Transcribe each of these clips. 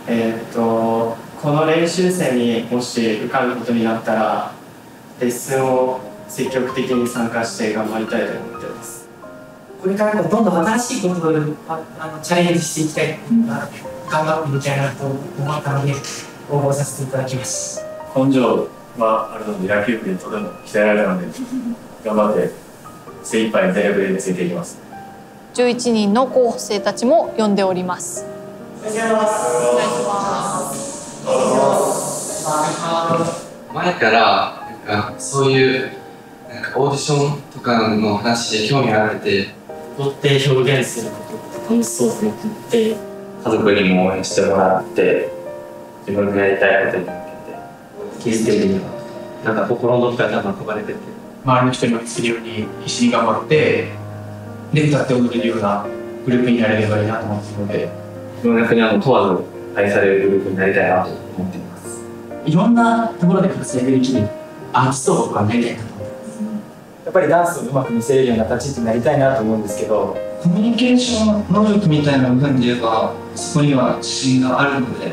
この練習生にもし受かることになったら、レッスンを積極的に参加して頑張りたいと思っています。これからどんどん新しいことをチャレンジしていきたい、頑張ってみたいなと思ったので応募させていただきます。根性はあるので、野球部にとても鍛えられるので、頑張って精一杯全力でついていきます。11人の候補生たちも呼んでおります。お願いします。前からそういうオーディションとかの話で興味あられて、踊って表現すること楽しそうと思っていて、家族にも応援してもらって、自分のやりたいことに向けて気づけるにはなんか心のどこかで憧れてて、周りの人にもするように必死に頑張ってで歌って踊れるようなグループになれればいいなと思っているので、自分の国は問わず愛されるグループになりたいなと思っています。いろんなところで活躍できるアーティストを僕はなりたいなと思ってます。やっぱりダンスをうまく見せれるような立ち位置になりたいなと思うんですけど、コミュニケーション能力みたいな部分で言えばそこには自信があるので、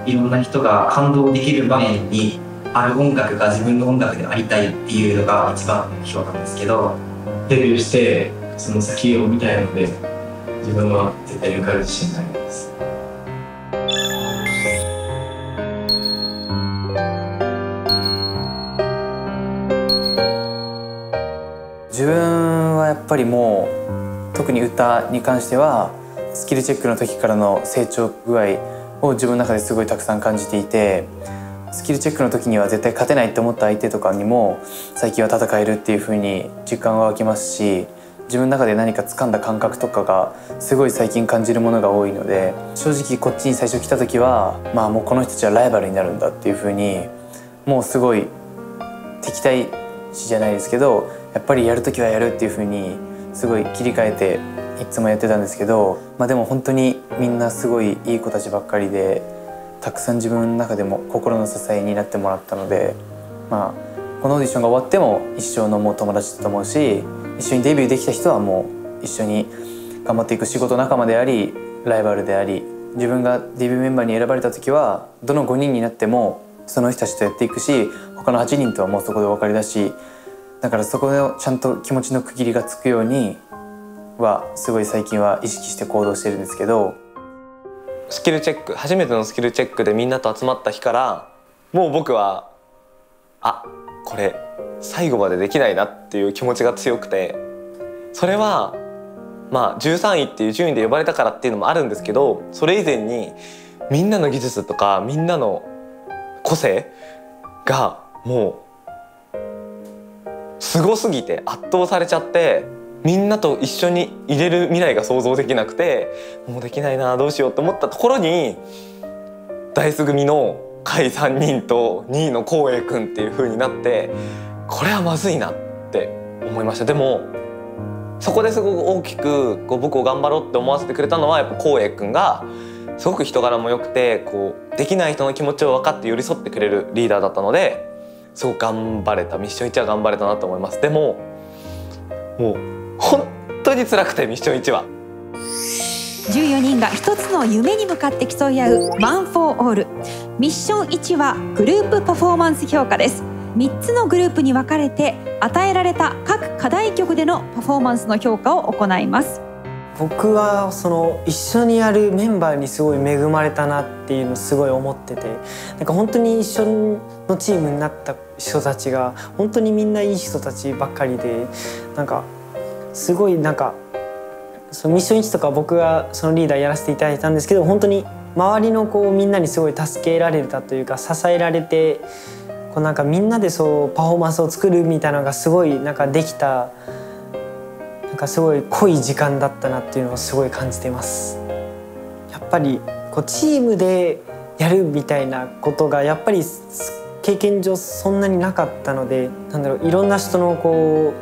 いろんな人が感動できる場面にある音楽が自分の音楽でありたいっていうのが一番の目標なんですけど、デビューしてその先を見たいので、自分は絶対に受かる自信があります。自分はやっぱりもう特に歌に関してはスキルチェックの時からの成長具合を自分の中ですごいたくさん感じていて、スキルチェックの時には絶対勝てないって思った相手とかにも最近は戦えるっていう風に実感が湧きますし、自分の中で何か掴んだ感覚とかがすごい最近感じるものが多いので、正直こっちに最初来た時はもうこの人たちはライバルになるんだっていう風にもうすごい敵対視じゃないですけど、やっぱりやる時はやるっていう風にすごい切り替えていつもやってたんですけど、でも本当にみんなすごいいい子たちばっかりで、たくさん自分の中でも心の支えになってもらったので、このオーディションが終わっても一生のもう友達だと思うし、一緒にデビューできた人はもう一緒に頑張っていく仕事仲間でありライバルであり、自分がデビューメンバーに選ばれた時はどの5人になってもその人たちとやっていくし、他の8人とはもうそこでお別れだし、だからそこでちゃんと気持ちの区切りがつくようにはすごい最近は意識して行動してるんですけど、スキルチェック、初めてのスキルチェックでみんなと集まった日からもう僕はこれ最後までできないなっていう気持ちが強くて、それは13位っていう順位で呼ばれたからっていうのもあるんですけど、それ以前にみんなの技術とかみんなの個性がもうすごすぎて圧倒されちゃって、みんなと一緒に入れる未来が想像できなくて、もうできないなどうしようと思ったところにダイス組の下位3人と2位の光栄くんっていう風になって、これはまずいなって思いました。でもそこですごく大きく僕を頑張ろうって思わせてくれたのはやっぱ光栄くんがすごく人柄も良くて、できない人の気持ちを分かって寄り添ってくれるリーダーだったので、すごく頑張れた、ミッション1は頑張れたなと思います。でももう本当に辛くて、ミッション1は14人が一つの夢に向かって競い合うワン・フォー・オール。ミッション1はグループパフォーマンス評価です。3つのグループに分かれて与えられた各課題曲でのパフォーマンスの評価を行います。僕は一緒にやるメンバーにすごい恵まれたなっていうのをすごい思ってて、本当に一緒のチームになった人たちが本当にみんないい人たちばっかりで、すごいミッション1とか僕がそのリーダーやらせていただいたんですけど、本当に周りのみんなにすごい助けられたというか支えられて、みんなでパフォーマンスを作るみたいなのがすごいできた、すごい濃い時間だったなっていうのをすごい感じてます。やっぱりチームでやるみたいなことがやっぱり経験上そんなになかったので、いろんな人の考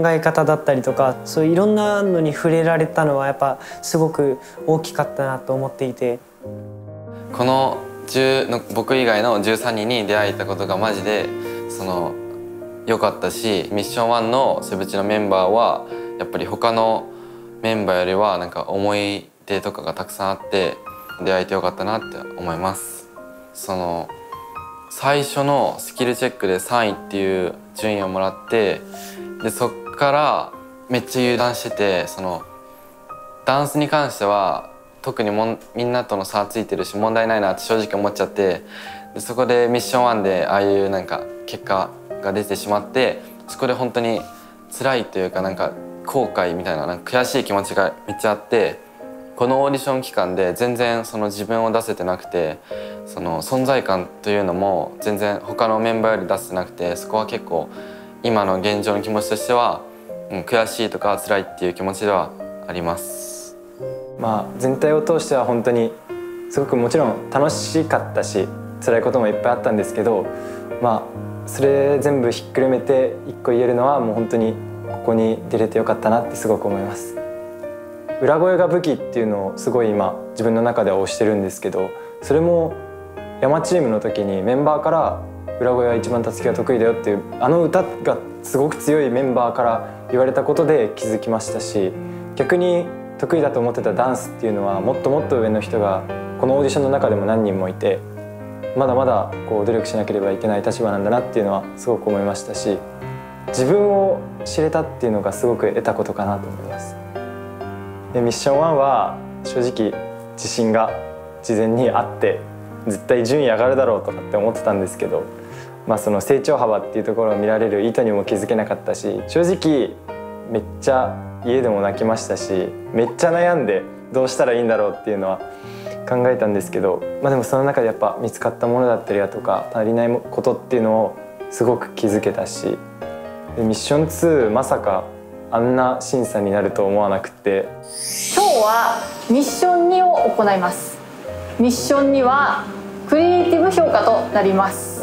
え方だったりとか、そういういろんなのに触れられたのはやっぱすごく大きかったなと思っていて、この僕以外の13人に出会えたことがマジで良かったし、ミッション1のセブチのメンバーはやっぱり他のメンバーよりは思い出とかがたくさんあって、出会えてよかったなって思います。その最初のスキルチェックで3位っていう順位をもらって、でそっからめっちゃ油断してて、そのダンスに関しては特にみんなとの差ついてるし問題ないなって正直思っちゃって、でそこでミッション1でああいうなんか結果が出てしまって、そこで本当に辛いというかなんか後悔みたいな、なんか悔しい気持ちがめっちゃあって、このオーディション期間で全然その自分を出せてなくて、その存在感というのも全然他のメンバーより出せてなくて、そこは結構今の現状の気持ちとしては、悔しいとか辛いっていう気持ちではあります。まあ全体を通しては本当にすごくもちろん楽しかったし辛いこともいっぱいあったんですけど、まあそれ全部ひっくるめて一個言えるのはもう本当にここに出れてよかったなってすごく思います。裏声が武器っていうのをすごい今自分の中では推してるんですけど、それも山チームの時にメンバーから裏声が一番たつきが得意だよっていうあの歌がすごく強いメンバーから言われたことで気づきましたし、逆に得意だと思ってたダンスっていうのはもっともっと上の人がこのオーディションの中でも何人もいて、まだまだこう努力しなければいけない立場なんだなっていうのはすごく思いましたし、自分を知れたっていうのがすごく得たことかなと思います。でミッション1は正直自信が事前にあって絶対順位上がるだろうとかって思ってたんですけど、まあその成長幅っていうところを見られる意図にも気づけなかったし、正直めっちゃ家でも泣きましたし、めっちゃ悩んでどうしたらいいんだろうっていうのは考えたんですけど、まあでもその中でやっぱ見つかったものだったりだとか足りないことっていうのをすごく気づけたし、でミッション2まさかあんな審査になると思わなくて。今日はミッション2を行います。ミッション2はクリエイティブ評価となります。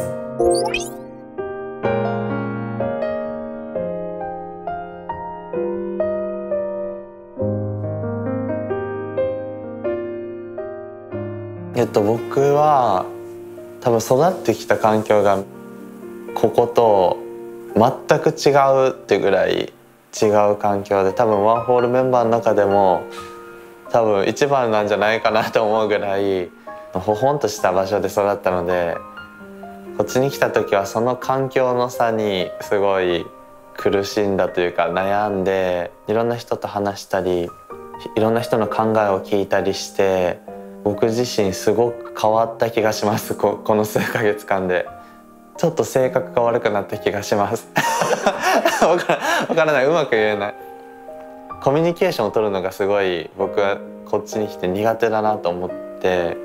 僕は多分育ってきた環境がここと全く違うっていうぐらい違う環境で、多分ワンホールメンバーの中でも多分一番なんじゃないかなと思うぐらいほほんとした場所で育ったので、こっちに来た時はその環境の差にすごい苦しんだというか悩んで、いろんな人と話したりいろんな人の考えを聞いたりして、僕自身すごく変わった気がします。この数ヶ月間でちょっと性格が悪くなった気がしますわからない、うまく言えない。コミュニケーションを取るのがすごい僕はこっちに来て苦手だなと思って、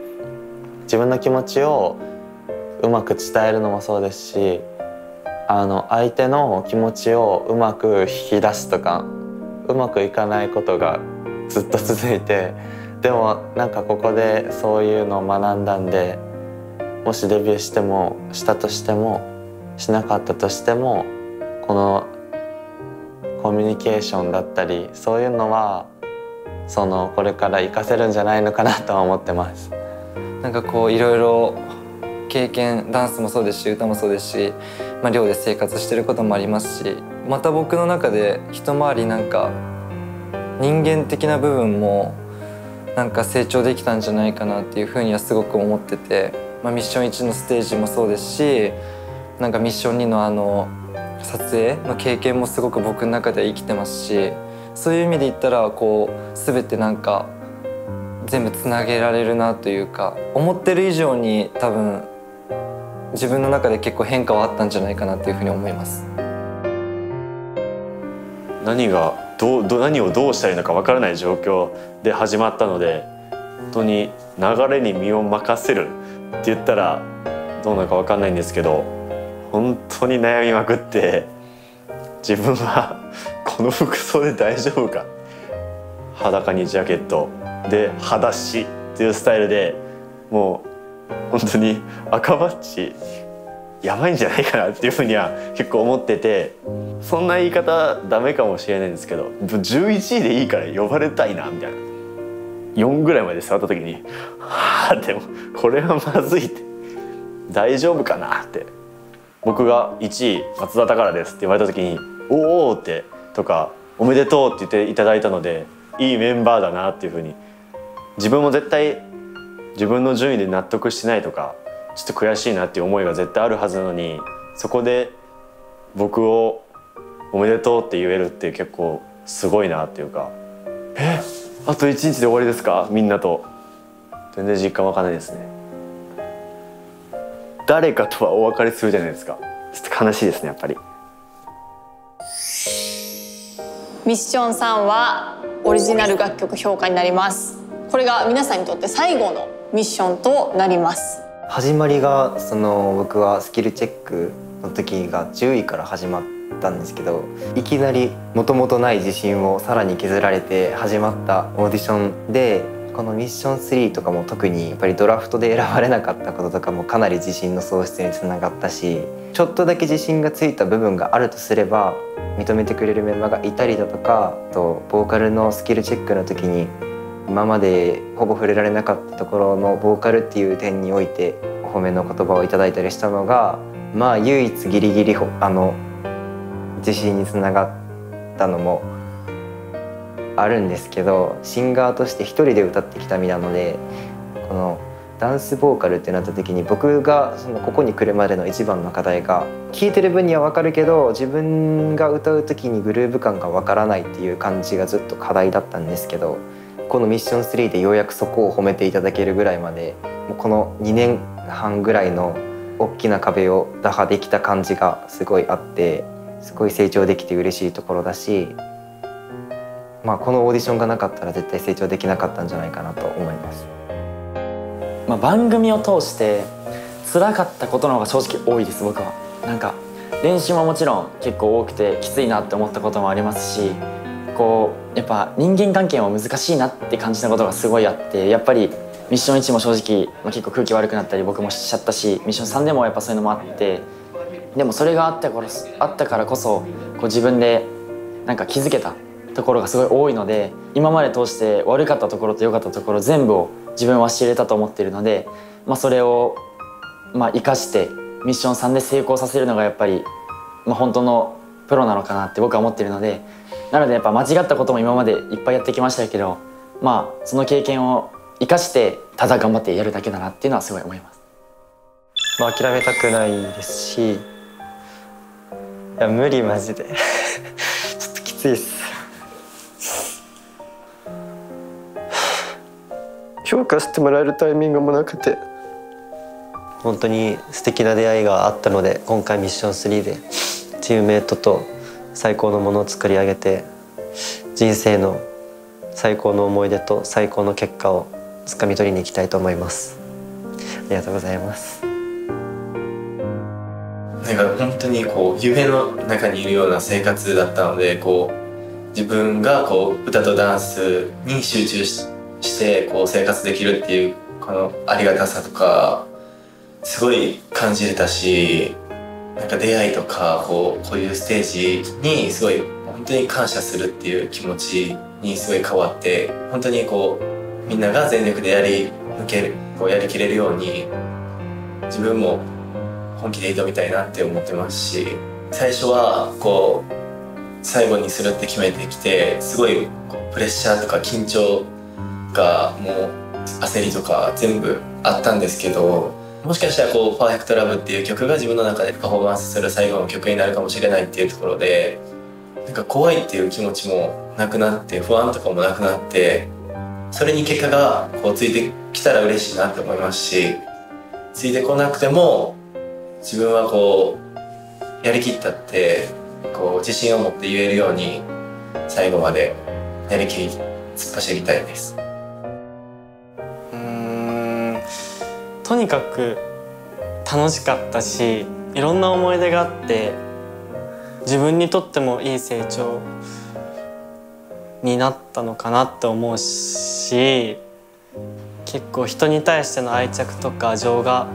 自分の気持ちをうまく伝えるのもそうですし、相手の気持ちをうまく引き出すとかうまくいかないことがずっと続いて、でもなんかここでそういうのを学んだんで、もしデビューしてもしたとしてもしなかったとしても、このコミュニケーションだったりそういうのはこれから活かせるんじゃないのかなとは思ってます。なんかこういろいろ経験、ダンスもそうですし歌もそうですし、寮で生活してることもありますし、また僕の中で一回りなんか人間的な部分もなんか成長できたんじゃないかなっていうふうにはすごく思ってて、ミッション1のステージもそうですし、なんかミッション2の撮影の経験もすごく僕の中では生きてますし、そういう意味で言ったらこう全てなんか全部つなげられるなというか、思ってる以上に多分自分の中で結構変化はあったんじゃないかなっていうふうに思います。何をどうしたらいいのか分からない状況で始まったので、本当に流れに身を任せるって言ったらどうなのか分かんないんですけど、本当に悩みまくって、自分はこの服装で大丈夫か、裸にジャケットで裸足っていうスタイルで、もう本当に赤バッジやばいんじゃないかなっていうふうには結構思ってて、そんな言い方ダメかもしれないんですけど、11位でいいから呼ばれたいなみたいな、4ぐらいまで座った時にはあ、でもこれはまずいって、大丈夫かなって、僕が1位松田宝ですって言われた時におおってとかおめでとうって言っていただいたので、いいメンバーだなっていうふうに、自分も絶対自分の順位で納得してないとかちょっと悔しいなっていう思いが絶対あるはずなのに、そこで僕をおめでとうって言えるって結構すごいなっていうか、あと1日で終わりですかみんなと。全然実感湧かないですね。誰かとはお別れするじゃないですか。ちょっと悲しいですねやっぱり。ミッション3はオリジナル楽曲評価になります。これが皆さんにとって最後のミッションとなります。始まりが僕はスキルチェックの時が10位から始まったんですけど、いきなりもともとない自信をさらに削られて始まったオーディションで、このミッション3とかも特にやっぱりドラフトで選ばれなかったこととかもかなり自信の喪失につながったし、ちょっとだけ自信がついた部分があるとすれば認めてくれるメンバーがいたりだとか、あとボーカルのスキルチェックの時に今までほぼ触れられなかったところのボーカルっていう点においてお褒めの言葉をいただいたりしたのが、まあ唯一ギリギリ自信につながったのもあるんですけど、シンガーとして一人で歌ってきた身なので、このダンスボーカルってなった時に僕がここに来るまでの一番の課題が、聴いてる分には分かるけど自分が歌う時にグルーヴ感が分からないっていう感じがずっと課題だったんですけど、このミッション3でようやくそこを褒めていただけるぐらいまで、もうこの2年半ぐらいの大きな壁を打破できた感じがすごいあって、すごい成長できて嬉しいところだし、まあこのオーディションがなかったら絶対成長できなかったんじゃないかなと思います。番組を通して辛かったことの方が正直多いです僕は。なんか練習ももちろん結構多くてきついなって思ったこともありますし、やっぱ人間関係も難しいなって感じたことがすごいあって、やっぱりミッション1も正直、結構空気悪くなったり僕もしちゃったし、ミッション3でもやっぱそういうのもあって、でもそれがあったからこそ自分でなんか気づけたところがすごい多いので、今まで通して悪かったところと良かったところ全部を自分は知れたと思っているので、それを生かしてミッション3で成功させるのがやっぱり、本当のプロなのかなって僕は思っているので、なのでやっぱ間違ったことも今までいっぱいやってきましたけど、その経験を生かしてただ頑張ってやるだけだなっていうのはすごい思います。諦めたくないですし、いや無理マジでちょっときついです。評価してもらえるタイミングもなくて、本当に素敵な出会いがあったので、今回ミッション3でチームメイトと最高のものを作り上げて、人生の最高の思い出と最高の結果をつかみ取りに行きたいと思います。ありがとうございます。なんか本当に夢の中にいるような生活だったので、自分が歌とダンスに集中して生活できるっていうこのありがたさとかすごい感じれたし、なんか出会いとかこういうステージにすごい本当に感謝するっていう気持ちにすごい変わって、本当にみんなが全力でやりきれるように自分も本気で挑みたいなって思ってますし、最初は最後にするって決めてきて、すごいプレッシャーとか緊張がもう焦りとか全部あったんですけど、もしかしたらパーフェクトラブっていう曲が自分の中でパフォーマンスする最後の曲になるかもしれないっていうところで、なんか怖いっていう気持ちもなくなって、不安とかもなくなって、それに結果がついてきたら嬉しいなって思いますし、ついてこなくても自分はやりきったって自信を持って言えるように最後までやりきり突っ走りたいです。とにかく楽しかったし、いろんな思い出があって、自分にとってもいい成長になったのかなって思うし、結構人に対しての愛着とか情が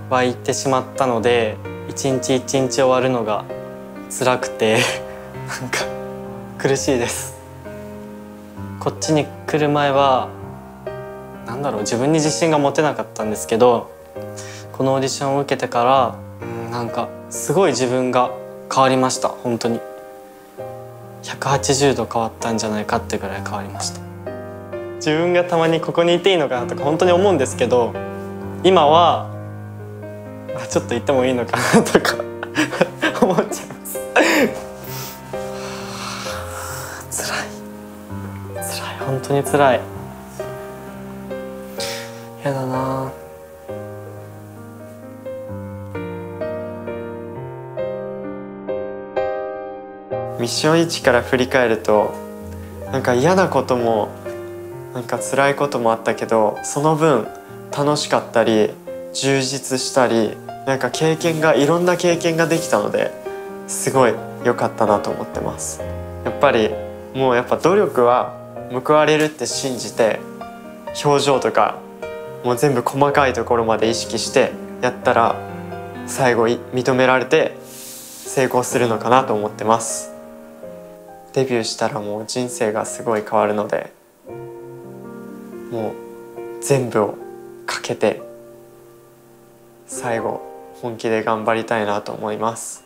湧いてしまったので、一日一日終わるのが辛くてなんか苦しいです。こっちに来る前は自分に自信が持てなかったんですけど、このオーディションを受けてからなんかすごい自分が変わりました。本当に180度変わったんじゃないかってぐらい変わりました。自分がたまにここにいていいのかなとか本当に思うんですけど、今はちょっと行ってもいいのかなとか思っちゃいます。辛い本当に辛い。やだな。ミッション1から振り返ると、なんか嫌なこともなんか辛いこともあったけど、その分楽しかったり充実したり、なんかいろんな経験ができたので、すごい良かったなと思ってます。やっぱりもう努力は報われるって信じて、表情とかもう全部細かいところまで意識してやったら、最後認められて成功するのかなと思ってます。デビューしたらもう人生がすごい変わるので、もう全部をかけて最後本気で頑張りたいなと思います。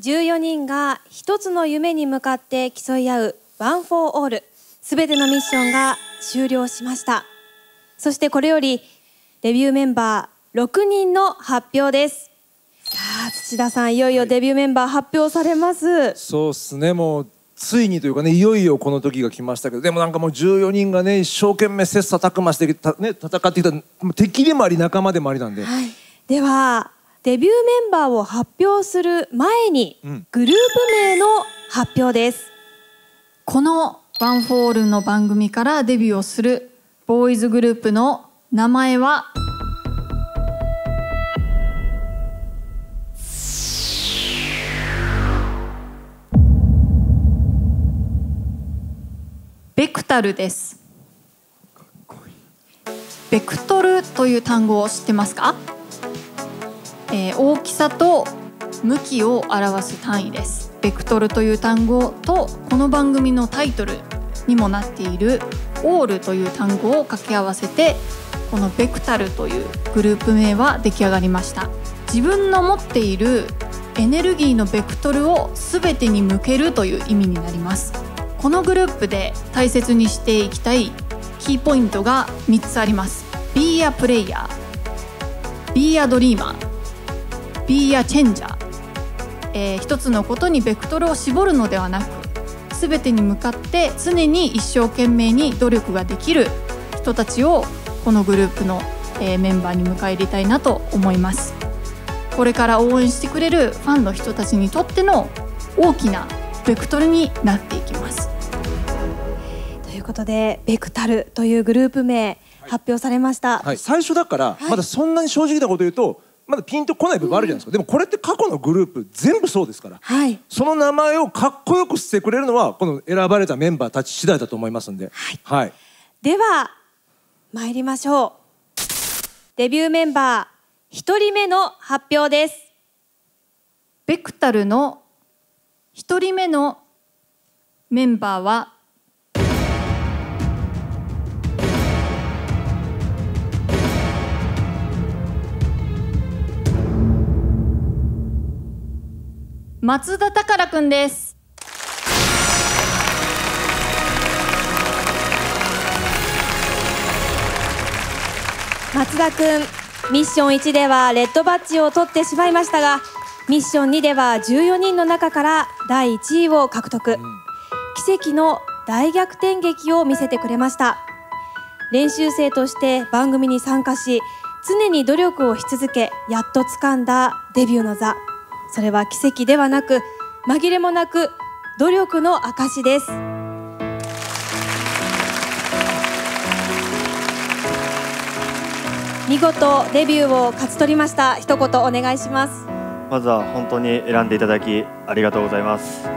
14人が一つの夢に向かって競い合うワン・フォー・オール、すべてのミッションが終了しました。そしてこれよりデビューメンバー6人の発表です。さあ土田さん、いよいよデビューメンバー発表されます。そうですね、もうついにというかね、いよいよこの時が来ましたけど、でもなんかもう14人がね、一生懸命切磋琢磨して戦ってきた敵でもあり仲間でもありなんで、はい、ではデビューメンバーを発表する前に、グループ名の発表です。このワン・フォー・オールの番組からデビューをするボーイズグループの名前はベクタルです。ベクトルという単語を知ってますか？大きさと向きを表す単位です。ベクトルという単語とこの番組のタイトルにもなっているオールという単語を掛け合わせて、このベクタルというグループ名は出来上がりました。自分の持っているエネルギーのベクトルを全てに向けるという意味になります。このグループで大切にしていきたいキーポイントが3つあります。Be a player Be a dreamer Be a changer、一つのことにベクトルを絞るのではなく、全てに向かって常に一生懸命に努力ができる人たちをこのグループの、メンバーに迎え入れたいなと思います。これから応援してくれるファンの人たちにとっての大きなベクトルになっていきます。ということでベクタルというグループ名発表されました、はい、最初だからまだそんなに正直なこと言うとまだピンとこない部分あるじゃないですか、でもこれって過去のグループ全部そうですから、はい、その名前をかっこよくしてくれるのはこの選ばれたメンバーたち次第だと思いますんで、はい、では参りましょう。デビューメンバー1人目の発表です。ベクタルの1人目のメンバーは松田宝くんです。松田くん、ミッション1ではレッドバッジを取ってしまいましたが、ミッション2では14人の中から第1位を獲得、奇跡の大逆転劇を見せてくれました。練習生として番組に参加し、常に努力をし続け、やっと掴んだデビューの座。それは奇跡ではなく、紛れもなく努力の証です。見事デビューを勝ち取りました。一言お願いします。まずは本当に選んでいただきありがとうございます。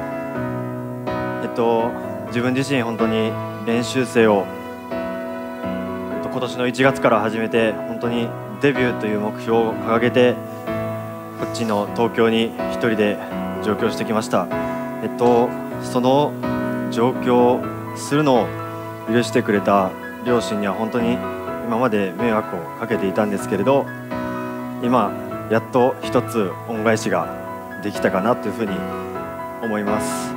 自分自身本当に練習生を、今年の1月から始めて本当にデビューという目標を掲げてこっちの東京に一人で上京してきました。その上京するのを許してくれた両親には本当に今まで迷惑をかけていたんですけれど、今やっと一つ恩返しができたかなというふうに思います。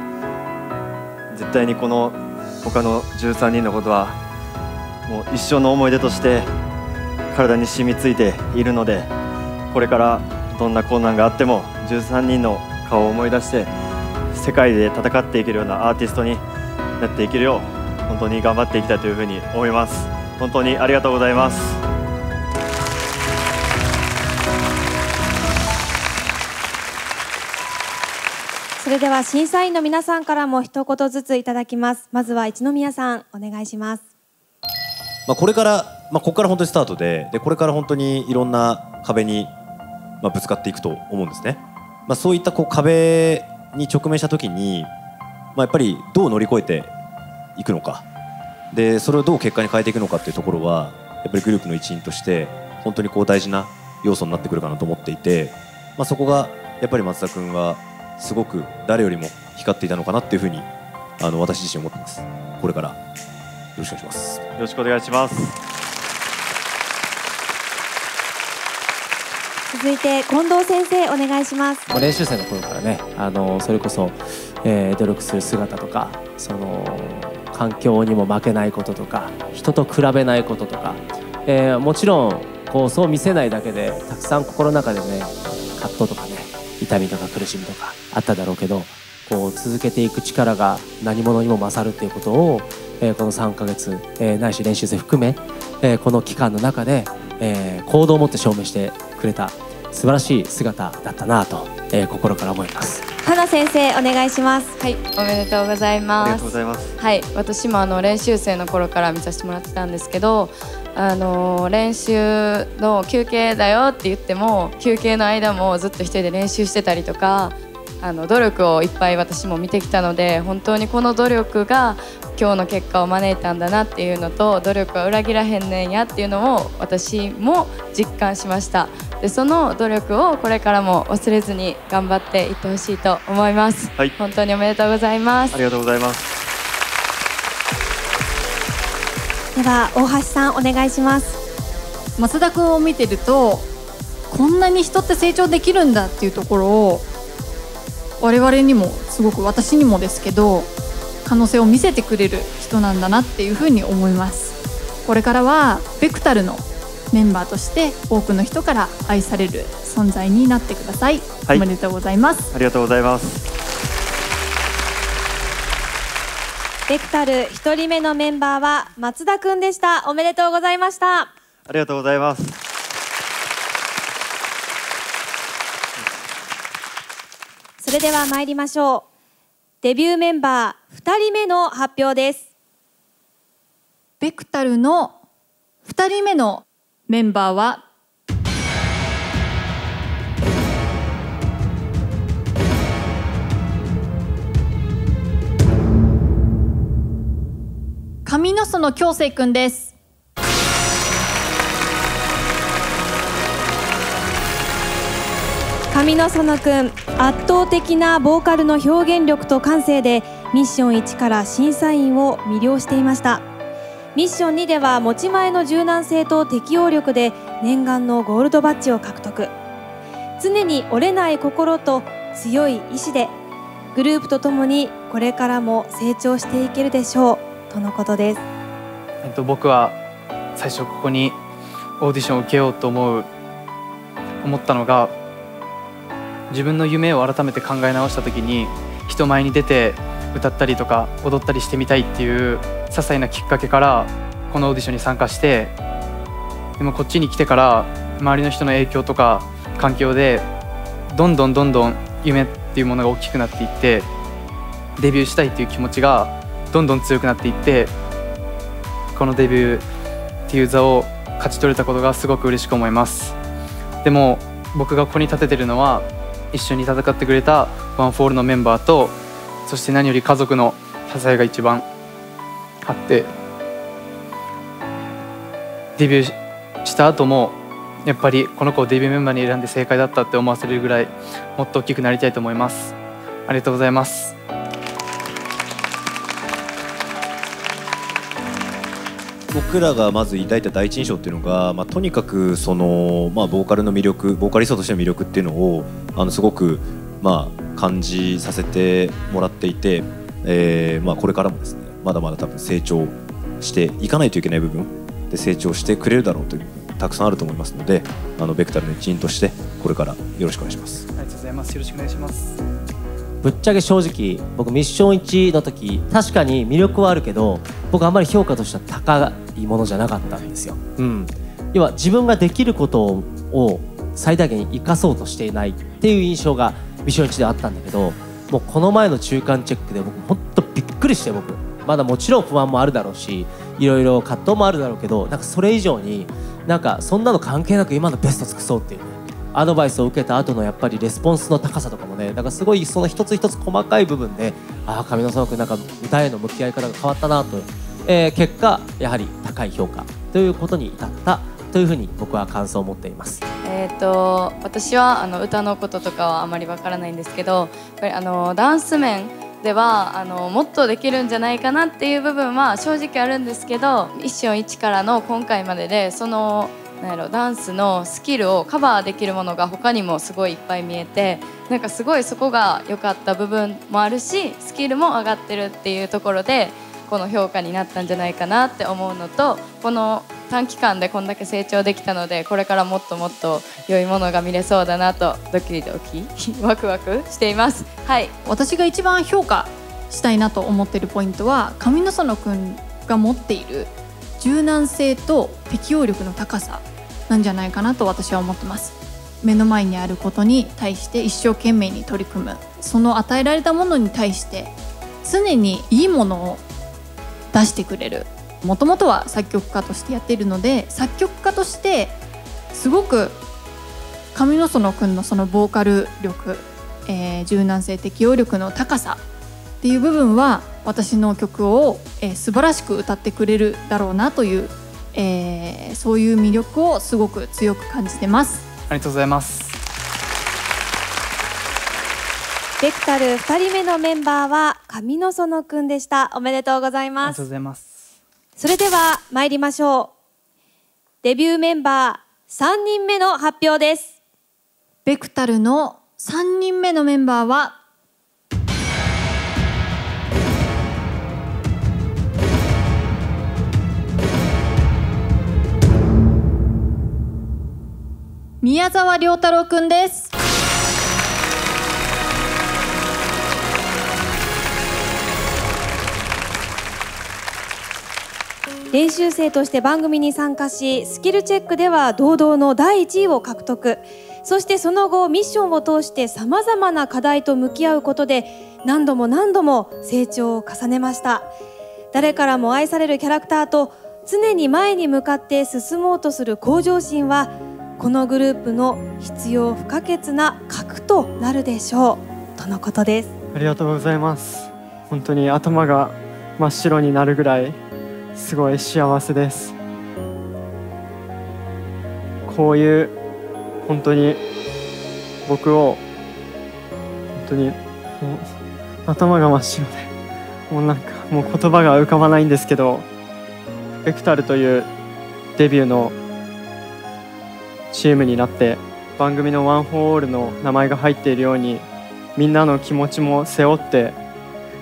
絶対にこの他の13人のことはもう一生の思い出として体に染みついているので、これからどんな困難があっても13人の顔を思い出して世界で戦っていけるようなアーティストになっていけるよう本当に頑張っていきたいというふうに思います。本当にありがとうございます。それでは審査員の皆さんからも一言ずついただきます。まずは一宮さんお願いします。これから、ここから本当にスタートで、これから本当にいろんな壁に、ぶつかっていくと思うんですね。そういった壁に直面した時に、やっぱりどう乗り越えていくのかで、それをどう結果に変えていくのかっていうところはやっぱりグループの一員として本当に大事な要素になってくるかなと思っていて、そこがやっぱり松田君はすごく誰よりも光っていたのかなっていうふうに私自身思ってます。これからよろしくお願いします。よろしくお願いします。続いて近藤先生お願いします。練習生の頃からね、それこそ、努力する姿とか、その環境にも負けないこととか、人と比べないこととか、もちろんそう見せないだけでたくさん心の中でね葛藤とかね痛みとか苦しみとかあっただろうけど、続けていく力が何者にも勝るっていうことを、この3ヶ月、ないし練習生含め、この期間の中で、行動を持って証明してくれた素晴らしい姿だったなと、心から思います。花先生お願いします。はい、おめでとうございます。ありがとうございます。はい、私も練習生の頃から見させてもらってたんですけど、練習の休憩だよって言っても休憩の間もずっと一人で練習してたりとか、努力をいっぱい私も見てきたので、本当にこの努力が今日の結果を招いたんだなっていうのと、努力は裏切らへんねんやっていうのを私も実感しました。でその努力をこれからも忘れずに頑張っていってほしいと思います、はい、本当におめでとうございます。ありがとうございます。では大橋さんお願いします。増田君を見てると、こんなに人って成長できるんだっていうところを我々にもすごく、私にもですけど可能性を見せてくれる人なんだなっていうふうに思います。これからはベクタルのメンバーとして多くの人から愛される存在になってください。はい、おめでとうございます。ありがとうございます。ベクタル1人目のメンバーは松田くんでした。おめでとうございました。ありがとうございます。それでは参りましょう。デビューメンバー2人目の発表です。ベクタルの2人目のメンバーは上野園京成くんです。上野園くん、圧倒的なボーカルの表現力と感性でミッション1から審査員を魅了していました。ミッション2では持ち前の柔軟性と適応力で念願のゴールドバッジを獲得。常に折れない心と強い意志でグループとともにこれからも成長していけるでしょうとのことです。僕は最初ここにオーディションを受けようと思ったのが、自分の夢を改めて考え直した時に人前に出て歌ったりとか踊ったりしてみたいっていう些細なきっかけからこのオーディションに参加して、でもこっちに来てから周りの人の影響とか環境でどんどん夢っていうものが大きくなっていって、デビューしたいっていう気持ちがどんどん強くなっていって、このデビューっていう座を勝ち取れたことがすごく嬉しく思います。でも僕がここに立ててるのは一緒に戦ってくれたワンフォールのメンバーと、そして何より家族の支えが一番あって、デビューした後もやっぱりこの子をデビューメンバーに選んで正解だったって思わせれるぐらいもっと大きくなりたいと思います。ありがとうございます。僕らがまず抱いた第一印象っていうのが、とにかくその、ボーカルの魅力、ボーカリストとしての魅力っていうのをすごく、感じさせてもらっていて、これからもですね、まだまだ多分成長していかないといけない部分で成長してくれるだろうという部分たくさんあると思いますので、ベクタルの一員としてこれからよろしくお願いします。ありがとうございます。よろしくお願いします。ぶっちゃけ正直僕ミッション1の時確かに魅力はあるけど、僕あんまり評価としては高いものじゃなかったんですよ。要は自分ができることを最大限に生かそうとしていないっていう印象がミッション1であったんだけど、もうこの前の中間チェックで僕ほんとびっくりして、僕まだもちろん不安もあるだろうし、いろいろ葛藤もあるだろうけど、それ以上にそんなの関係なく今のベスト尽くそうっていうね、アドバイスを受けた後のやっぱりレスポンスの高さとかもね、すごいその一つ一つ細かい部分で、上野園君歌への向き合い方が変わったなと、結果やはり高い評価ということに至ったというふうに僕は感想を持っています。私は歌のこととかはあまりわからないんですけど、やっぱりダンス面ではもっとできるんじゃないかなっていう部分は正直あるんですけど、ミッション1からの今回まででそのダンスのスキルをカバーできるものが他にもすごいいっぱい見えて、すごいそこが良かった部分もあるし、スキルも上がってるっていうところでこの評価になったんじゃないかなって思うのと、この短期間でこんだけ成長できたので、これからもっともっと良いものが見れそうだなとドキドキワクワクしています。はい、私が一番評価したいなと思っているポイントは、上野園くんが持っている柔軟性と適応力の高さなんじゃないかなと私は思ってます。目の前にあることに対して一生懸命に取り組む、その与えられたものに対して常にいいものを出してくれる。もともとは作曲家としてやっているので、作曲家としてすごく上野園くんのそのボーカル力、柔軟性適応力の高さっていう部分は私の曲を、素晴らしく歌ってくれるだろうなという、そういう魅力をすごく強く感じてます。ありがとうございます。ベクタル2人目のメンバーは上野園くんでした。おめでとうございます。ありがとうございます。それでは参りましょう。デビューメンバー3人目の発表です。ベクタルの3人目のメンバーは宮沢亮太郎くんです。練習生として番組に参加し、スキルチェックでは堂々の第1位を獲得。そしてその後ミッションを通してさまざまな課題と向き合うことで何度も何度も成長を重ねました。誰からも愛されるキャラクターと常に前に向かって進もうとする向上心はこのグループの必要不可欠な核となるでしょうとのことです。ありがとうございます。本当に頭が真っ白になるぐらいすごい幸せです。こういう本当に僕を本当にもう頭が真っ白でもうなんかもう言葉が浮かばないんですけど、ベクタルというデビューのチームになって番組のワン・フォー・オールの名前が入っているようにみんなの気持ちも背負って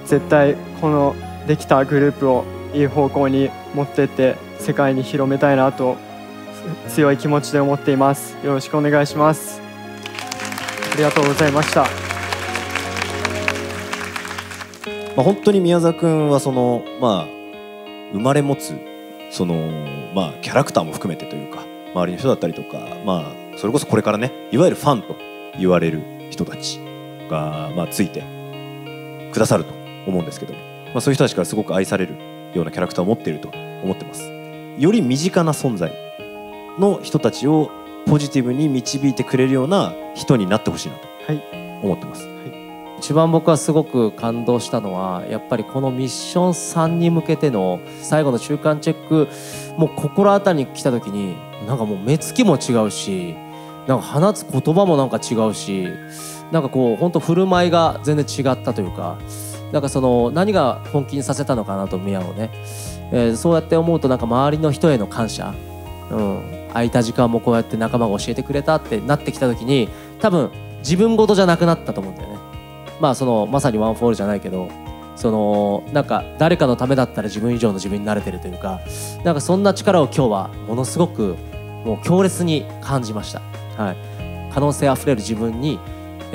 絶対このできたグループをいい方向に持ってって世界に広めたいなと強い気持ちで思っています。よろしくお願いします。ありがとうございました。本当に宮沢君はその生まれ持つそのキャラクターも含めてというか周りの人だったりとかそれこそこれからねいわゆるファンと言われる人たちがついてくださると思うんですけども、そういう人たちからすごく愛されるようなキャラクターを持っていると思ってます。より身近な存在の人たちをポジティブに導いてくれるような人になってほしいなと思ってます。一番僕はすごく感動したのはやっぱりこのミッション3に向けての最後の中間チェック、もう心当たりに来た時になんかもう目つきも違うし、なんか放つ言葉もなんか違うし、なんかこう本当振る舞いが全然違ったというか、なんかその何が本気にさせたのかなと宮をね、そうやって思うとなんか周りの人への感謝、空いた時間もこうやって仲間が教えてくれたってなってきた時に多分自分事じゃなくなったと思うんだよね。まさにワン・フォールじゃないけどなんか誰かのためだったら自分以上の自分になれてるというか、なんかそんな力を今日はものすごくもう強烈に感じました。可能性あふれる自分に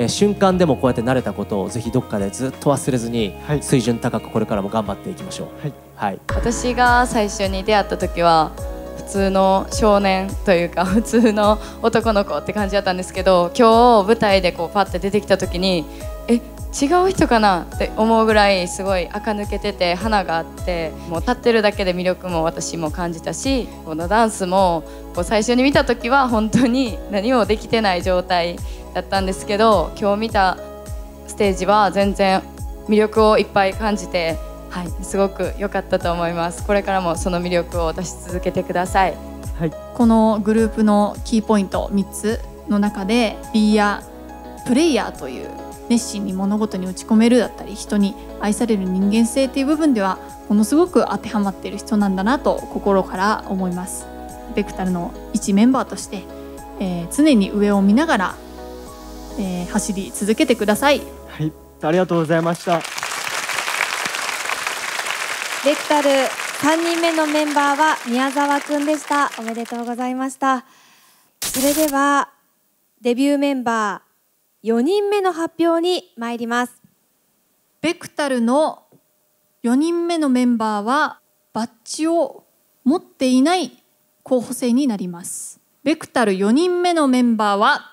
瞬間でもこうやって慣れたことをぜひどっかでずっと忘れずに水準高くこれからも頑張っていきましょう。私が最初に出会った時は普通の少年というか普通の男の子って感じだったんですけど、今日舞台でこうパッて出てきた時に違う人かなって思うぐらいすごい垢抜けてて花があって、もう立ってるだけで魅力も私も感じたし、このダンスもこう最初に見た時は本当に何もできてない状態だったんですけど、今日見たステージは全然魅力をいっぱい感じて、すごく良かったと思います。これからもその魅力を出し続けてください。このグループのキーポイント3つの中でビーやプレイヤーという熱心に物事に打ち込めるだったり人に愛される人間性っていう部分ではものすごく当てはまっている人なんだなと心から思います。ベクタルの一メンバーとして、常に上を見ながら、走り続けてください。ありがとうございました。ベクタル3人目のメンバーは宮沢くんでした。おめでとうございました。それではデビューメンバー4人目の発表に参ります。ベクタルの4人目のメンバーはバッジを持っていない候補生になります。ベクタル4人目のメンバーは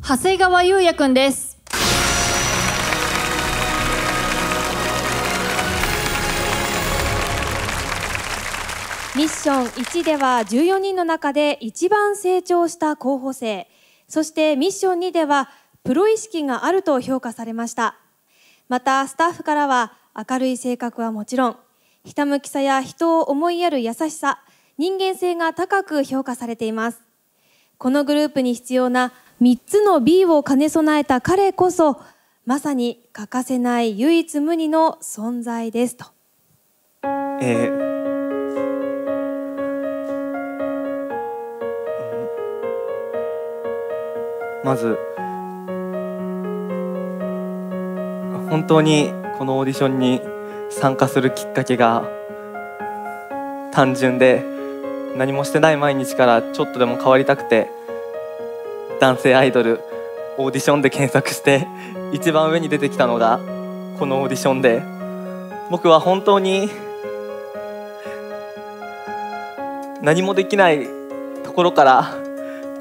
長谷川優也くんです。ミッション1では14人の中で一番成長した候補生、そしてミッション2ではプロ意識があると評価されました。またスタッフからは明るい性格はもちろん、ひたむきさや人を思いやる優しさ、人間性が高く評価されています。このグループに必要な3つの B を兼ね備えた彼こそまさに欠かせない唯一無二の存在ですと。まず本当にこのオーディションに参加するきっかけが単純で、何もしてない毎日からちょっとでも変わりたくて、男性アイドルオーディションで検索して一番上に出てきたのがこのオーディションで、僕は本当に何もできないところから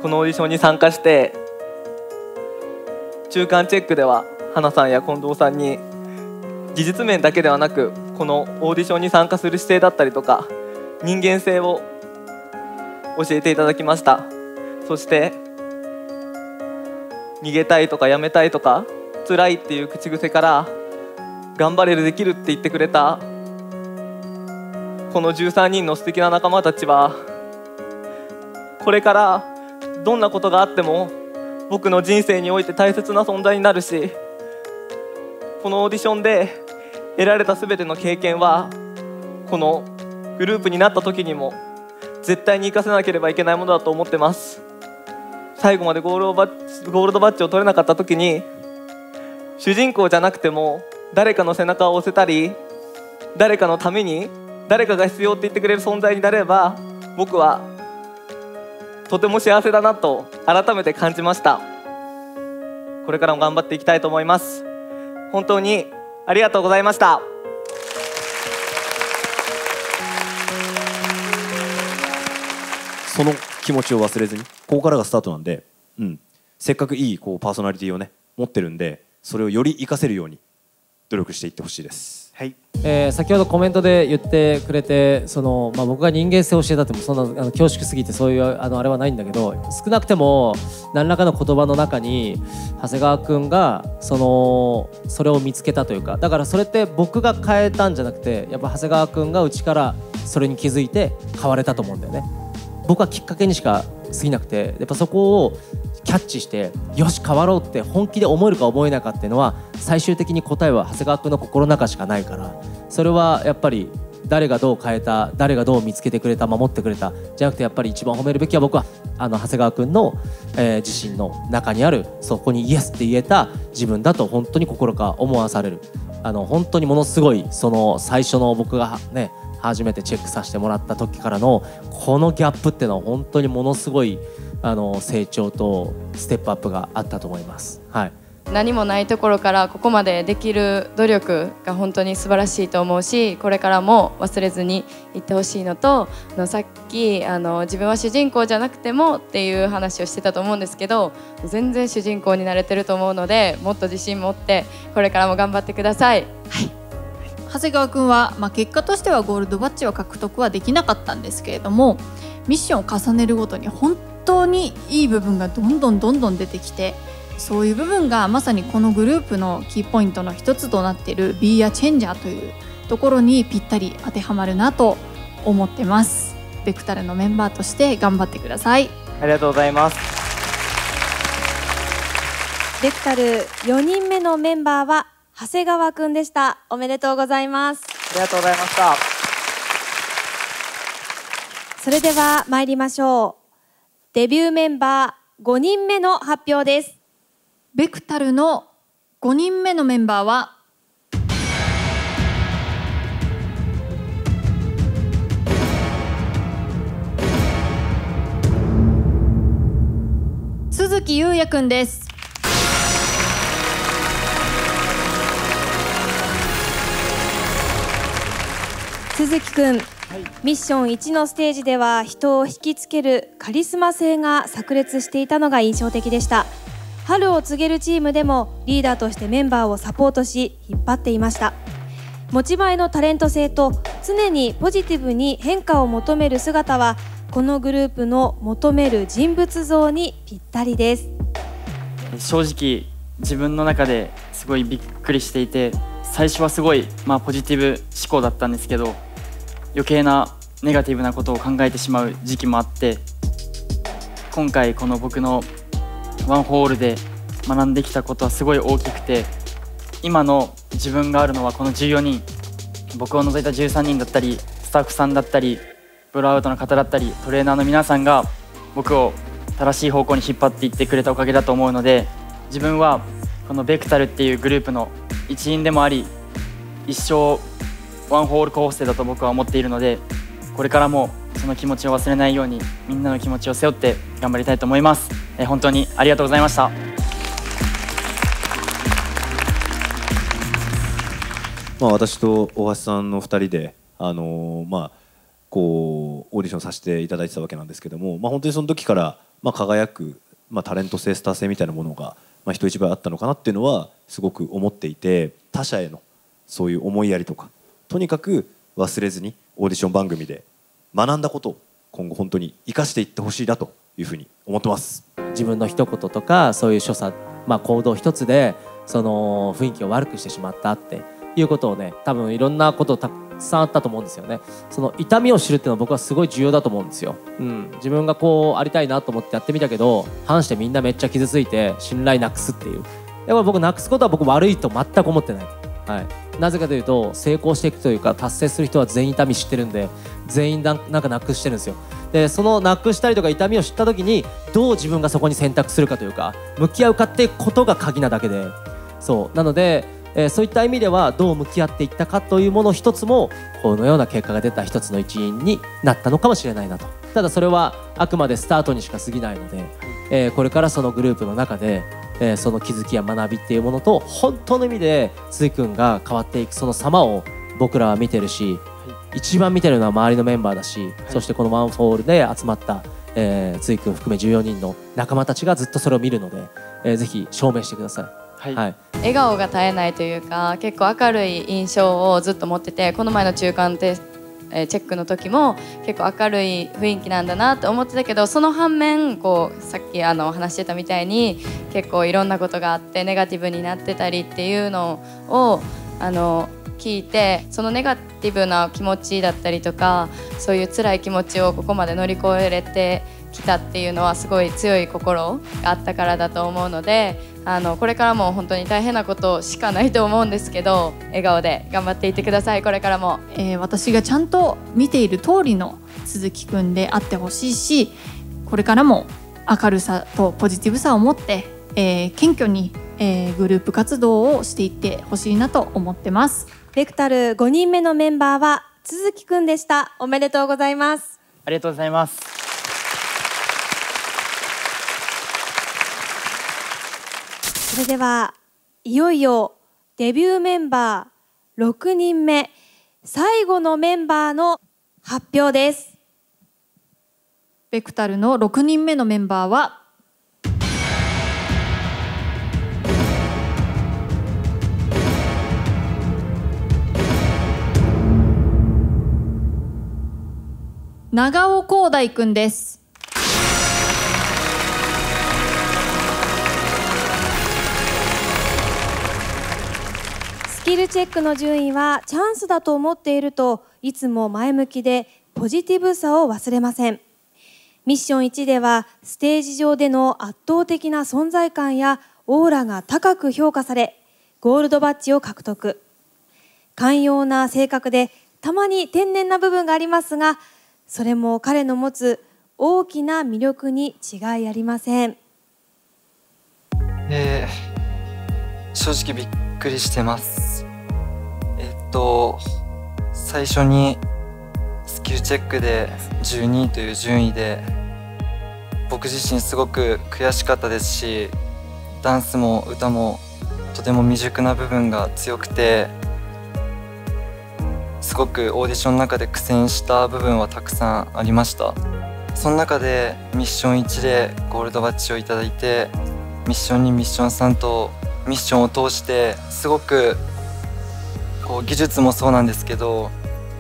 このオーディションに参加して、中間チェックでは花さんや近藤さんに技術面だけではなく、このオーディションに参加する姿勢だったりとか人間性を教えていただきました。そして逃げたいとかやめたいとか辛いっていう口癖から頑張れる、できるって言ってくれたこの13人の素敵な仲間たちは、これからどんなことがあっても僕の人生において大切な存在になるし、このオーディションで得られた全ての経験はこのグループになった時にも絶対に生かせなければいけないものだと思ってます。最後までゴールドバッジを取れなかった時に、主人公じゃなくても誰かの背中を押せたり、誰かのために誰かが必要って言ってくれる存在になれば、僕はとても幸せだなと改めて感じました。これからも頑張っていきたいと思います。本当にありがとうございました。その気持ちを忘れずに、ここからがスタートなんで、せっかくいいパーソナリティをね持ってるんで、それをより活かせるように努力していってほしいです。はい。先ほどコメントで言ってくれて、僕が人間性を教えたってもそんな恐縮すぎてそういうあれはないんだけど、少なくても何らかの言葉の中に長谷川くんがそれを見つけたというか、だからそれって僕が変えたんじゃなくて、やっぱ長谷川くんがうちからそれに気づいて変われたと思うんだよね。僕はきっかけにしか過ぎなくて、やっぱそこをキャッチしてよし変わろうって本気で思えるか思えないかっていうのは、最終的に答えは長谷川君の心の中しかないから、それはやっぱり誰がどう変えた、誰がどう見つけてくれた、守ってくれたじゃなくて、やっぱり一番褒めるべきは僕は長谷川君の、自信の中にある、そこにイエスって言えた自分だと本当に心から思わされる。本当にものすごい最初の僕がね初めてチェックさせてもらった時からのこのギャップっていうのは本当にものすごい成長とステップアップがあったと思います。はい。何もないところからここまでできる努力が本当に素晴らしいと思うし、これからも忘れずにいってほしいのと、さっき自分は主人公じゃなくてもっていう話をしてたと思うんですけど、全然主人公になれてると思うので、もっと自信持ってこれからも頑張ってください。はい。長谷川くんは、結果としてはゴールドバッジは獲得はできなかったんですけれども、ミッションを重ねるごとに本当にいい部分がどんどん出てきて、そういう部分がまさにこのグループのキーポイントの一つとなっている Be a Changer というところにぴったり当てはまるなと思ってます。ベクタルのメンバーとして頑張ってください。ありがとうございます。ベクタル4人目のメンバーは長谷川くんでした。おめでとうございます。ありがとうございました。それでは参りましょう。デビューメンバー5人目の発表です。ベクタルの5人目のメンバーは鈴木優也くんです。鈴木くん、ミッション1のステージでは人を引きつけるカリスマ性が炸裂していたのが印象的でした。春を告げるチームでもリーダーとしてメンバーをサポートし引っ張っていました。持ち前のタレント性と常にポジティブに変化を求める姿はこのグループの求める人物像にぴったりです。正直自分の中ですごいびっくりしていて、最初はすごいポジティブ思考だったんですけど、余計なネガティブなことを考えてしまう時期もあって、今回この僕のワンホールで学んできたことはすごい大きくて、今の自分があるのはこの14人、僕を除いた13人だったり、スタッフさんだったり、ブローアウトの方だったり、トレーナーの皆さんが僕を正しい方向に引っ張っていってくれたおかげだと思うので、自分はこのベクタルっていうグループの一員でもあり、一生ワンホール候補生だと僕は思っているので、これからもその気持ちを忘れないようにみんなの気持ちを背負って頑張りたいと思います。本当にありがとうございました。私と大橋さんの2人でこうオーディションさせていただいてたわけなんですけども、本当にその時から輝く、タレント性スター性みたいなものが、人一倍あったのかなっていうのはすごく思っていて、他者へのそういう思いやりとか、とにかく忘れずにオーディション番組で学んだことを今後本当に生かしていってほしいなというふうに思ってます。自分の一言とかそういう所作、行動一つでその雰囲気を悪くしてしまったっていうことをね、多分いろんなことたくさんあったと思うんですよね。その痛みを知るっていうのは僕はすごい重要だと思うんですよ。自分がこうありたいなと思ってやってみたけど、反してみんなめっちゃ傷ついて信頼なくすっていう。だから僕なくすことは僕悪いと全く思ってない。なぜかというと、成功していくというか達成する人は全員痛み知ってるんで、全員なんかなくしてるんですよ。でそのなくしたりとか痛みを知った時にどう自分がそこに選択するかというか向き合うかっていうことが鍵なだけで、そうなので、そういった意味ではどう向き合っていったかというもの一つもこのような結果が出た一つの一因になったのかもしれないなと。ただそれはあくまでスタートにしか過ぎないので、これからそのグループの中でその気づきや学びっていうものと本当の意味でついくんが変わっていくその様を僕らは見てるし、一番見てるのは周りのメンバーだし、そしてこのワンフォールで集まった、ついくん含め14人の仲間たちがずっとそれを見るので、ぜひ証明してください。笑顔が絶えないというか、結構明るい印象をずっと持ってて、この前の中間チェックの時も結構明るい雰囲気なんだなと思ってたけど、その反面こうさっき話してたみたいに結構いろんなことがあってネガティブになってたりっていうのを聞いて、そのネガティブな気持ちだったりとか、そういう辛い気持ちをここまで乗り越えれてきたっていうのはすごい強い心があったからだと思うので、これからも本当に大変なことしかないと思うんですけど、笑顔で頑張っていってください。これからも、私がちゃんと見ている通りの鈴木くんであってほしいし、これからも明るさとポジティブさを持って、謙虚に、グループ活動をしていってほしいなと思ってます。ベクタル5人目のメンバーは鈴木くんでした。おめでとうございます。ありがとうございます。それではいよいよデビューメンバー6人目、最後のメンバーの発表です。ベクタルの6人目のメンバーは長尾光大くんです。スキルチェックの順位はチャンスだと思っているといつも前向きでポジティブさを忘れません。ミッション1ではステージ上での圧倒的な存在感やオーラが高く評価されゴールドバッジを獲得。寛容な性格でたまに天然な部分がありますが、それも彼の持つ大きな魅力に違いありません。正直びっくりしてます。最初にスキルチェックで12位という順位で僕自身すごく悔しかったですし、ダンスも歌もとても未熟な部分が強くて、すごくオーディションの中で苦戦した部分はたくさんありました。その中でミッション1でゴールドバッジをいただいて、ミッション2、ミッション3とミッションを通してすごくこう技術もそうなんですけど、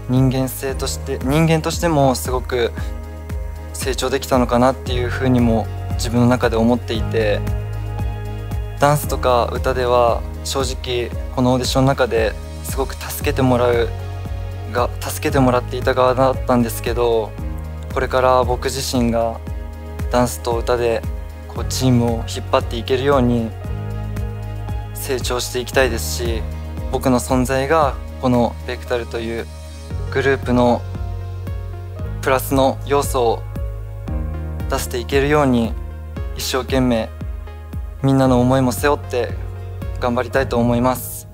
人間としてもすごく成長できたのかなっていうふうにも自分の中で思っていて、ダンスとか歌では正直このオーディションの中ですごく助けてもらっていた側だったんですけど、これから僕自身がダンスと歌でこうチームを引っ張っていけるように成長していきたいですし、僕の存在がこのベクタルというグループのプラスの要素を出していけるように一生懸命みんなの思いも背負って頑張りたいと思います。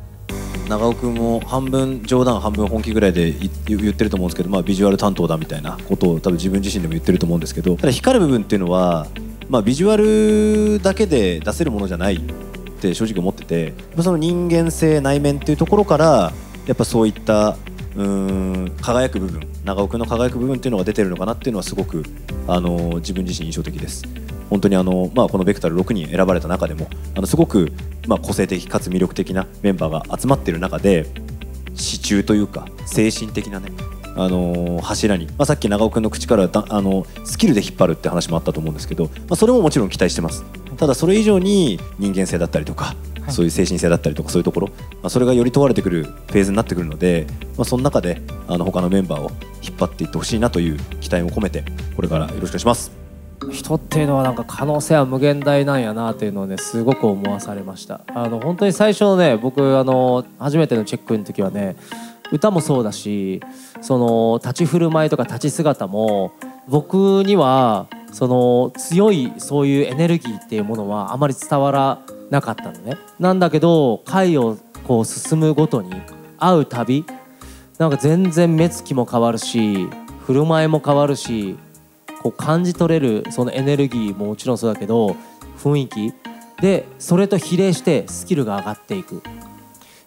長尾くんも半分冗談半分本気ぐらいで言ってると思うんですけど、ビジュアル担当だみたいなことを多分自分自身でも言ってると思うんですけど、ただ光る部分っていうのは、ビジュアルだけで出せるものじゃないって正直思ってて、その人間性内面っていうところからやっぱそういった輝く部分、長尾くんの輝く部分っていうのが出てるのかなっていうのはすごく自分自身印象的です。本当にこのベクタル6人選ばれた中でもすごく個性的かつ魅力的なメンバーが集まっている中で、支柱というか精神的なね柱に、さっき長尾くんの口からスキルで引っ張るって話もあったと思うんですけど、それももちろん期待してます。ただそれ以上に人間性だったりとか、そういう精神性だったりとか、そういうところ、それがより問われてくるフェーズになってくるので、その中で他のメンバーを引っ張っていってほしいなという期待も込めて、これからよろしくお願いします。人っていうのはなんか可能性は無限大なんやなっていうのをね、すごく思わされました。本当に最初のね、僕初めてのチェックの時はね、歌もそうだし、その立ち振る舞いとか立ち姿も僕にはその強いそういうエネルギーっていうものはあまり伝わらなかったのね。なんだけど回をこう進むごとに会うたび、なんか全然目つきも変わるし、振る舞いも変わるし、こう感じ取れるそのエネルギーももちろんそうだけど、雰囲気でそれと比例してスキルが上がっていく。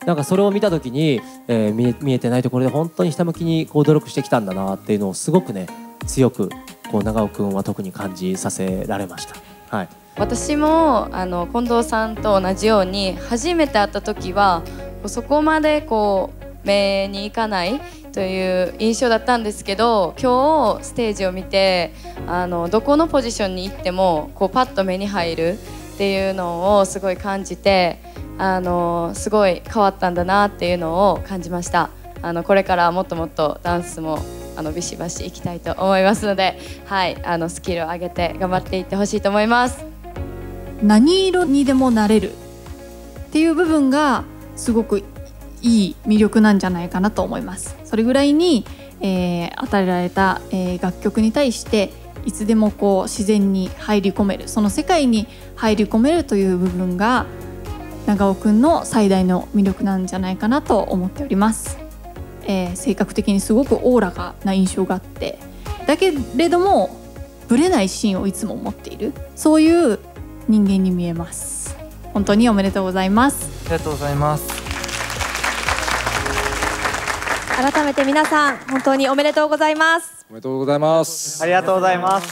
なんかそれを見た時に、見えてないところで本当にひたむきにこう努力してきたんだなっていうのをすごくね、強くこう長尾くんは特に感じさせられました。はい、私も近藤さんと同じように初めて会った時はそこまでこう目にいかないという印象だったんですけど、今日ステージを見てどこのポジションに行ってもこうパッと目に入るっていうのをすごい感じて、すごい変わったんだなっていうのを感じました。これからもっともっとダンスもビシバシいきたいと思いますので、はい、スキルを上げて頑張っていってほしいと思います。何色にでもなれるっていう部分がすごくいい魅力なんじゃないかなと思います。それぐらいに、与えられた、楽曲に対していつでもこう自然に入り込める、その世界に入り込めるという部分が長尾くんの最大の魅力なんじゃないかなと思っております。性格的にすごくおおらかな印象があって、だけれどもブレない芯をいつも持っている、そういう人間に見えます。本当におめでとうございます。ありがとうございます。改めて皆さん本当におめでとうございます。おめでとうございます。ありがとうございます。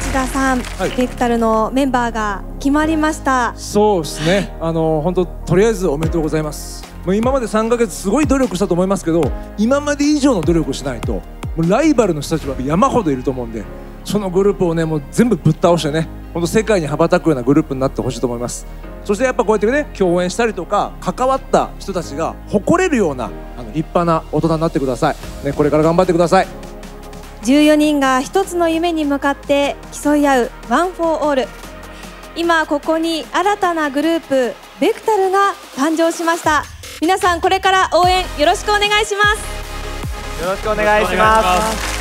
土田さん、ベクタルのメンバーが決まりました。そうですね、本当とりあえずおめでとうございます。もう今まで3ヶ月すごい努力したと思いますけど、今まで以上の努力をしないと、もうライバルの人たちは山ほどいると思うんで、そのグループをね、もう全部ぶっ倒してね、本当世界に羽ばたくようなグループになってほしいと思います。そしてやっぱこうやってね、共演したりとか関わった人たちが誇れるような立派な大人になってください、ね、これから頑張ってください。14人が一つの夢に向かって競い合うワン・フォー・オール。今ここに新たなグループベクタルが誕生しました。皆さんこれから応援よろしくお願いします。よろしくお願いします。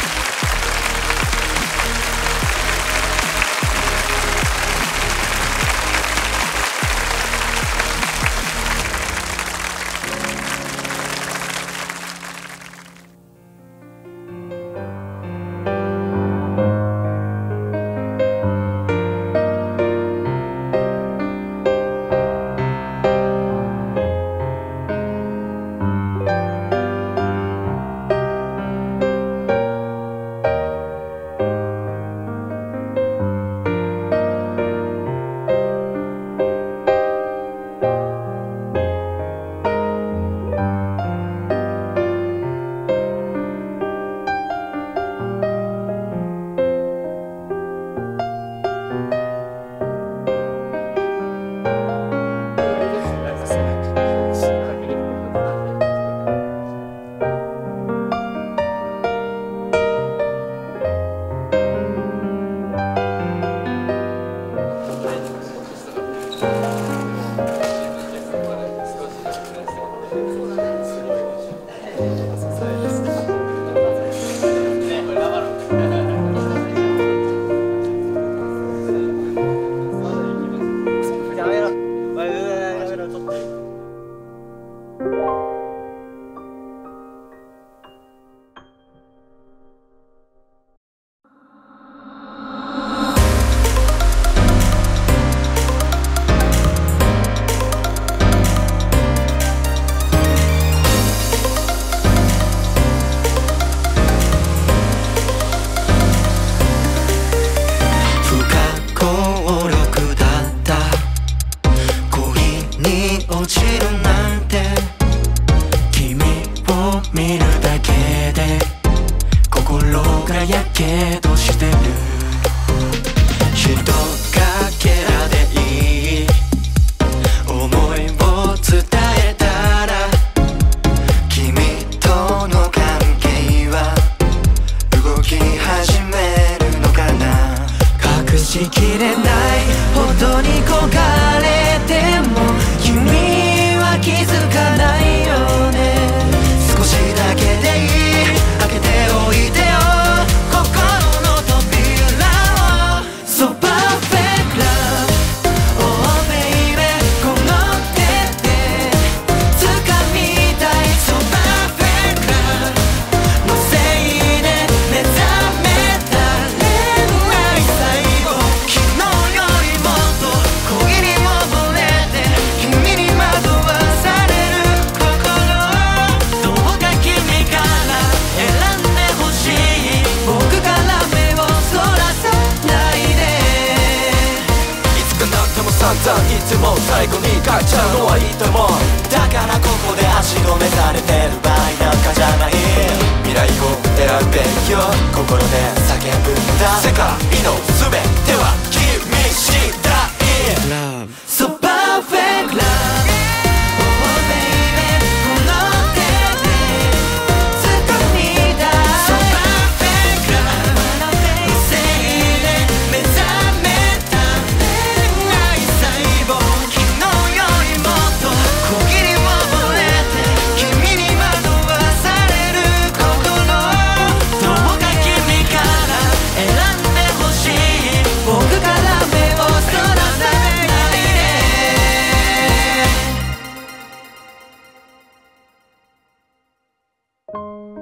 す。